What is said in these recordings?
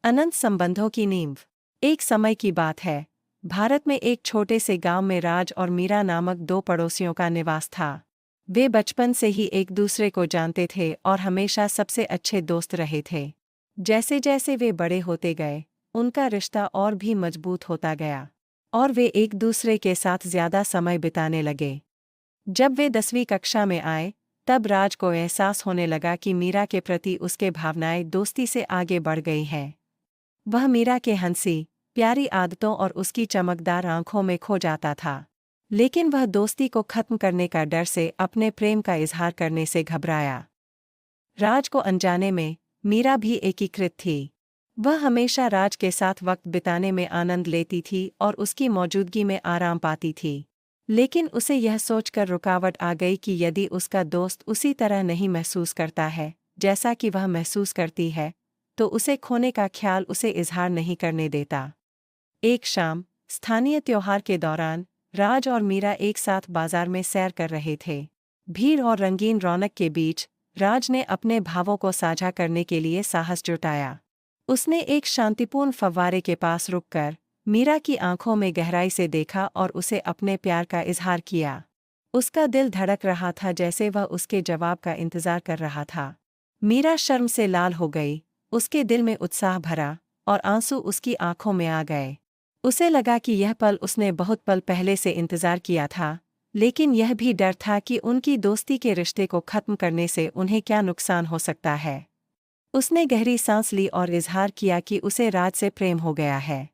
अनंत संबंधों की नींव। एक समय की बात है, भारत में एक छोटे से गांव में राज और मीरा नामक दो पड़ोसियों का निवास था। वे बचपन से ही एक दूसरे को जानते थे और हमेशा सबसे अच्छे दोस्त रहे थे। जैसे जैसे वे बड़े होते गए, उनका रिश्ता और भी मजबूत होता गया और वे एक दूसरे के साथ ज्यादा समय बिताने लगे। जब वे 10वीं कक्षा में आए, तब राज को एहसास होने लगा कि मीरा के प्रति उसके भावनाएं दोस्ती से आगे बढ़ गई हैं। वह मीरा के हंसी, प्यारी आदतों और उसकी चमकदार आंखों में खो जाता था। लेकिन वह दोस्ती को खत्म करने का डर से अपने प्रेम का इजहार करने से घबराया। राज को अनजाने में मीरा भी एकीकृत थी। वह हमेशा राज के साथ वक्त बिताने में आनंद लेती थी और उसकी मौजूदगी में आराम पाती थी। लेकिन उसे यह सोचकर रुकावट आ गई कि यदि उसका दोस्त उसी तरह नहीं महसूस करता है जैसा कि वह महसूस करती है, तो उसे खोने का ख्याल उसे इजहार नहीं करने देता। एक शाम, स्थानीय त्योहार के दौरान, राज और मीरा एक साथ बाजार में सैर कर रहे थे। भीड़ और रंगीन रौनक के बीच राज ने अपने भावों को साझा करने के लिए साहस जुटाया। उसने एक शांतिपूर्ण फव्वारे के पास रुककर मीरा की आंखों में गहराई से देखा और उसे अपने प्यार का इजहार किया। उसका दिल धड़क रहा था जैसे वह उसके जवाब का इंतजार कर रहा था। मीरा शर्म से लाल हो गई, उसके दिल में उत्साह भरा और आंसू उसकी आंखों में आ गए। उसे लगा कि यह पल उसने बहुत पल पहले से इंतजार किया था, लेकिन यह भी डर था कि उनकी दोस्ती के रिश्ते को खत्म करने से उन्हें क्या नुकसान हो सकता है। उसने गहरी सांस ली और इजहार किया कि उसे राज से प्रेम हो गया है।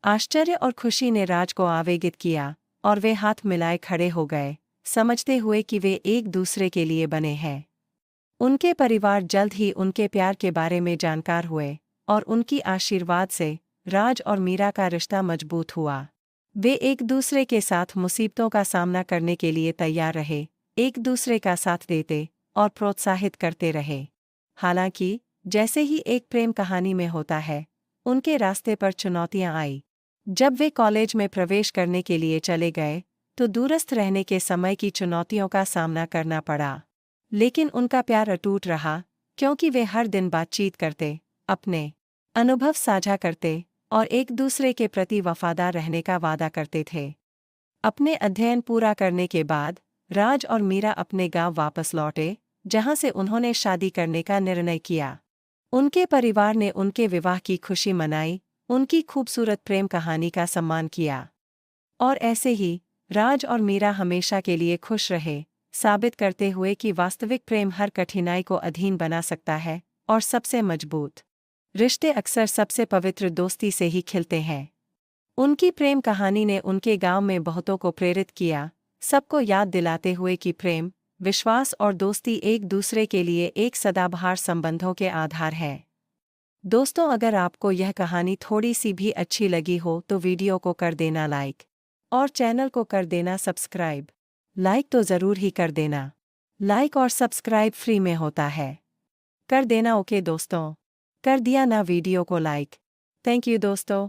आश्चर्य और खुशी ने राज को आवेगित किया और वे हाथ मिलाए खड़े हो गए, समझते हुए कि वे एक दूसरे के लिए बने हैं। उनके परिवार जल्द ही उनके प्यार के बारे में जानकार हुए और उनकी आशीर्वाद से राज और मीरा का रिश्ता मजबूत हुआ। वे एक दूसरे के साथ मुसीबतों का सामना करने के लिए तैयार रहे, एक दूसरे का साथ देते और प्रोत्साहित करते रहे। हालांकि, जैसे ही एक प्रेम कहानी में होता है, उनके रास्ते पर चुनौतियां आई। जब वे कॉलेज में प्रवेश करने के लिए चले गए, तो दूरस्थ रहने के समय की चुनौतियों का सामना करना पड़ा। लेकिन उनका प्यार अटूट रहा, क्योंकि वे हर दिन बातचीत करते, अपने अनुभव साझा करते और एक दूसरे के प्रति वफादार रहने का वादा करते थे। अपने अध्ययन पूरा करने के बाद राज और मीरा अपने गांव वापस लौटे, जहां से उन्होंने शादी करने का निर्णय किया। उनके परिवार ने उनके विवाह की खुशी मनाई, उनकी खूबसूरत प्रेम कहानी का सम्मान किया। और ऐसे ही राज और मीरा हमेशा के लिए खुश रहे, साबित करते हुए कि वास्तविक प्रेम हर कठिनाई को अधीन बना सकता है और सबसे मजबूत रिश्ते अक्सर सबसे पवित्र दोस्ती से ही खिलते हैं। उनकी प्रेम कहानी ने उनके गांव में बहुतों को प्रेरित किया, सबको याद दिलाते हुए कि प्रेम, विश्वास और दोस्ती एक दूसरे के लिए एक सदाबहार संबंधों के आधार हैं। दोस्तों, अगर आपको यह कहानी थोड़ी सी भी अच्छी लगी हो तो वीडियो को कर देना लाइक और चैनल को कर देना सब्सक्राइब। लाइक तो ज़रूर ही कर देना। लाइक और सब्सक्राइब फ्री में होता है। कर देना। ओके दोस्तों, कर दिया ना वीडियो को लाइक। थैंक यू दोस्तों।